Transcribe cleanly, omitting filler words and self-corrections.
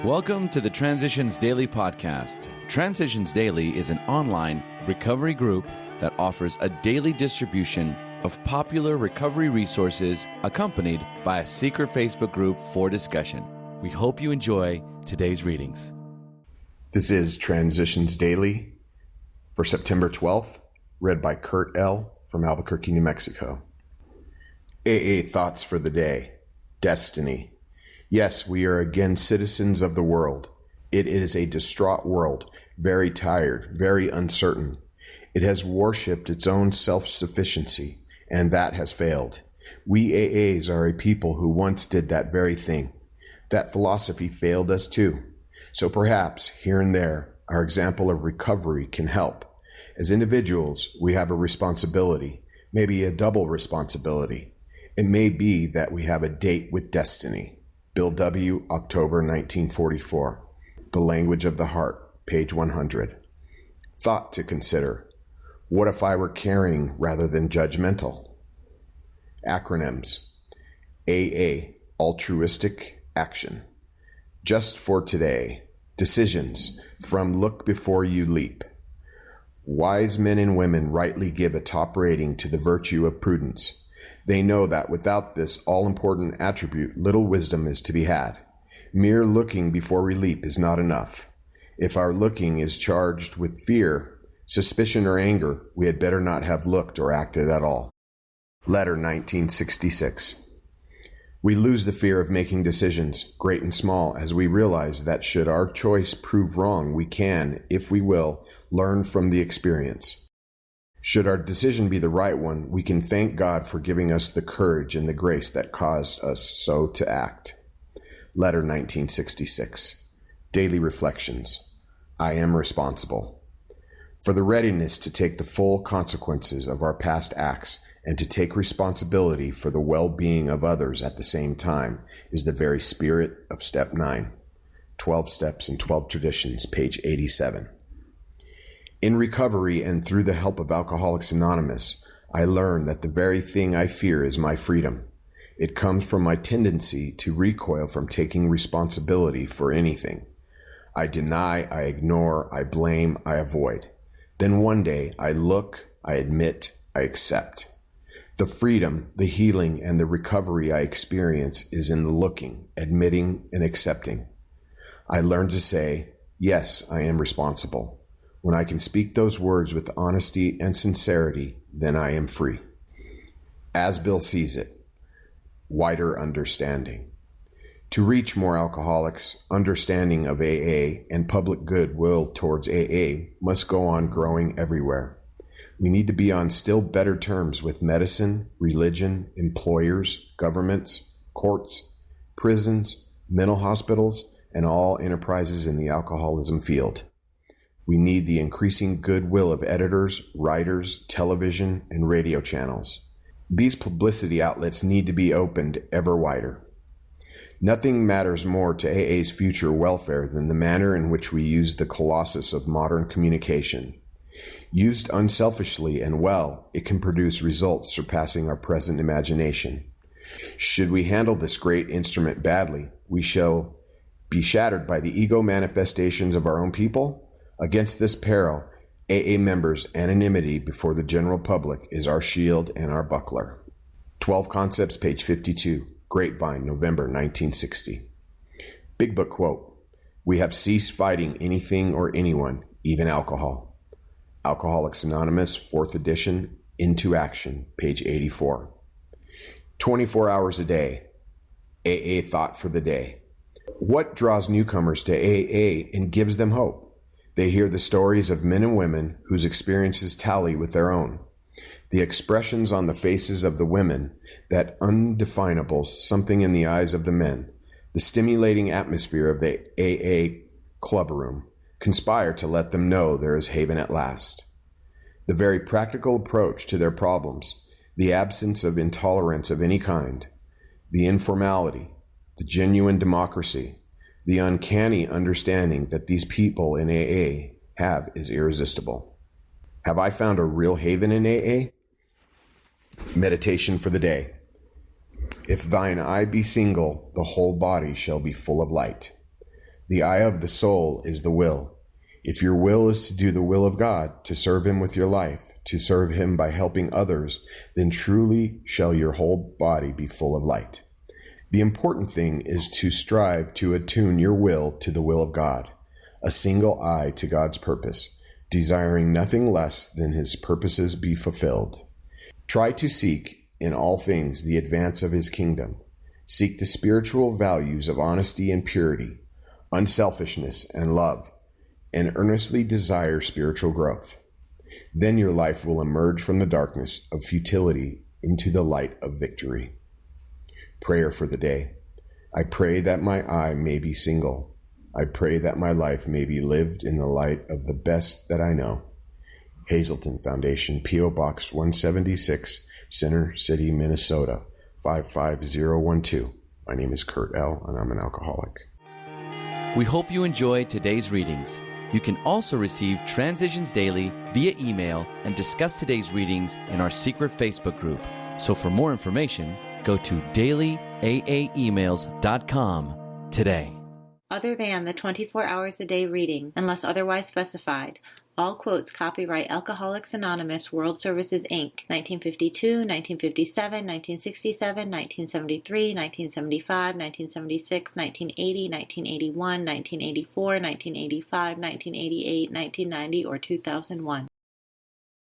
Welcome to the Transitions Daily podcast. Transitions Daily is an online recovery group that offers a daily distribution of popular recovery resources accompanied by a secret Facebook group for discussion. We hope you enjoy today's readings. This is Transitions Daily for September 12th, read by Kurt L. from Albuquerque, New Mexico. AA Thoughts for the Day. Destiny. Yes, we are again citizens of the world. It is a distraught world, very tired, very uncertain. It has worshipped its own self-sufficiency, and that has failed. We AAs are a people who once did that very thing. That philosophy failed us too. So perhaps, here and there, our example of recovery can help. As individuals, we have a responsibility, maybe a double responsibility. It may be that we have a date with destiny. Bill W., October 1944. The Language of the Heart, page 100. Thought to consider. What if I were caring rather than judgmental? Acronyms. AA, altruistic action. Just for today. Decisions, from look before you leap. Wise men and women rightly give a top rating to the virtue of prudence. They know that without this all-important attribute, little wisdom is to be had. Mere looking before we leap is not enough. If our looking is charged with fear, suspicion, or anger, we had better not have looked or acted at all. Letter 1966. We lose the fear of making decisions, great and small, as we realize that should our choice prove wrong, we can, if we will, learn from the experience. Should our decision be the right one, we can thank God for giving us the courage and the grace that caused us so to act. Letter 1966. Daily Reflections. I am responsible. For the readiness to take the full consequences of our past acts and to take responsibility for the well-being of others at the same time is the very spirit of Step 9. 12 Steps and 12 Traditions, page 87. In recovery and through the help of Alcoholics Anonymous, I learned that the very thing I fear is my freedom. It comes from my tendency to recoil from taking responsibility for anything. I deny, I ignore, I blame, I avoid. Then one day I look, I admit, I accept. The freedom, the healing, and the recovery I experience is in the looking, admitting, and accepting. I learned to say, yes, I am responsible. When I can speak those words with honesty and sincerity, then I am free. As Bill sees it, wider understanding. To reach more alcoholics, understanding of AA and public goodwill towards AA must go on growing everywhere. We need to be on still better terms with medicine, religion, employers, governments, courts, prisons, mental hospitals, and all enterprises in the alcoholism field. We need the increasing goodwill of editors, writers, television, and radio channels. These publicity outlets need to be opened ever wider. Nothing matters more to AA's future welfare than the manner in which we use the colossus of modern communication. Used unselfishly and well, it can produce results surpassing our present imagination. Should we handle this great instrument badly, we shall be shattered by the ego manifestations of our own people. Against this peril, AA members' anonymity before the general public is our shield and our buckler. 12 Concepts, page 52, Grapevine, November 1960. Big Book quote, "We have ceased fighting anything or anyone, even alcohol." Alcoholics Anonymous, 4th edition, Into Action, page 84. 24 hours a day. AA Thought for the Day. What draws newcomers to AA and gives them hope? They hear the stories of men and women whose experiences tally with their own. The expressions on the faces of the women, that undefinable something in the eyes of the men, the stimulating atmosphere of the AA clubroom, conspire to let them know there is haven at last. The very practical approach to their problems, the absence of intolerance of any kind, the informality, the genuine democracy, the uncanny understanding that these people in AA have is irresistible. Have I found a real haven in AA? Meditation for the day. If thine eye be single, the whole body shall be full of light. The eye of the soul is the will. If your will is to do the will of God, to serve him with your life, to serve him by helping others, then truly shall your whole body be full of light. The important thing is to strive to attune your will to the will of God, a single eye to God's purpose, desiring nothing less than his purposes be fulfilled. Try to seek in all things the advance of his kingdom. Seek the spiritual values of honesty and purity, unselfishness and love, and earnestly desire spiritual growth. Then your life will emerge from the darkness of futility into the light of victory. Prayer for the day. I pray that my eye may be single. I pray that my life may be lived in the light of the best that I know. Hazelton Foundation, P.O. Box 176, Center City, Minnesota, 55012. My name is Kurt L., and I'm an alcoholic. We hope you enjoyed today's readings. You can also receive Transitions Daily via email and discuss today's readings in our secret Facebook group. So for more information, go to dailyaaemails.com today. Other than the 24 hours a day reading, unless otherwise specified, all quotes copyright Alcoholics Anonymous World Services, Inc., 1952, 1957, 1967, 1973, 1975, 1976, 1980, 1981, 1984, 1985, 1988, 1990, or 2001.